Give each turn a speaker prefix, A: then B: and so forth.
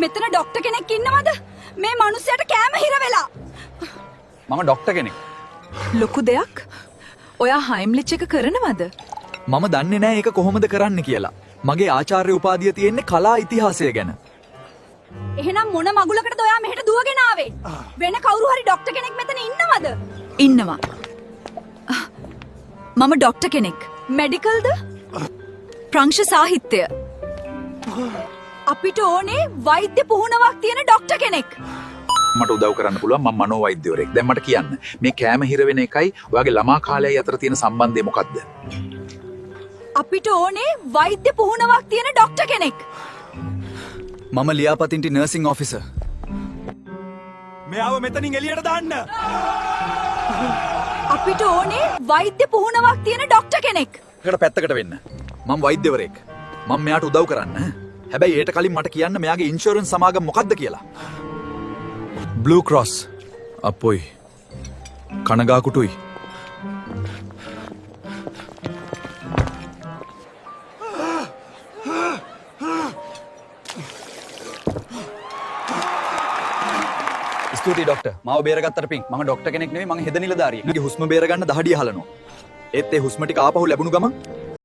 A: මෙතන ડોක්ටර් කෙනෙක් ඉන්නවද? මේ මිනිස්සයාට කෑම හිර වෙලා.
B: මම ડોක්ටර් කෙනෙක්.
C: ලොකු දෙයක්. ඔයා හයිම්ලිච් එක කරනවද?
B: මම දන්නේ නැහැ ඒක කොහොමද කරන්න කියලා. මගේ ආචාර්ය උපාධිය තියෙන්නේ කලා ඉතිහාසය ගැන.
A: එහෙනම් මොන මගුලකටද ඔයා මෙහෙට දුවගෙන ආවේ? වෙන කවුරු හරි ડોක්ටර් කෙනෙක් මෙතන ඉන්නවද?
C: ඉන්නවා. මම ડોක්ටර් කෙනෙක්.
A: මෙඩිකල්ද?
C: ප්‍රංශ සාහිත්‍ය.
A: අපිට ඕනේ වෛද්‍ය පුහුණුවක් තියෙන ડોක්ටර් කෙනෙක්.
B: මට උදව් කරන්න පුළුවන් මම මනෝවෛද්‍යවරයෙක්. දැන් මට කියන්න මේ කෑම හිර වෙන එකයි ඔයාගේ ළමා කාලයයි අතර තියෙන සම්බන්ධය මොකක්ද?
A: අපිට ඕනේ වෛද්‍ය පුහුණුවක් තියෙන ડોක්ටර් කෙනෙක්.
B: මම ලියාපතින්ටි නර්සිං ඔෆිසර්. මෙයාව මෙතනින් එළියට දාන්න.
A: අපිට ඕනේ වෛද්‍ය පුහුණුවක් තියෙන ડોක්ටර් කෙනෙක්.
B: එකට පැත්තකට වෙන්න. මම වෛද්‍යවරයෙක්. මම මෙයාට උදව් කරන්න. හැබැයි ඒට කලින් මට කියන්න මෙයාගේ ඉන්ෂුරන්ස් සමාගම මොකක්ද කියලා. Blue Cross. අපොයි. කනගාකුටුයි. ස්තුතියි ડોක්ටර්. මාව බේරගත්තට පිං. මම ડોක්ටර් කෙනෙක් නෙවෙයි මම හෙද නිලධාරියෙක්. මගේ හුස්ම බේරගන්න දහඩිය හලනවා. ඒත් ඒ හුස්ම ටික ආපහු ලැබුණු ගමන්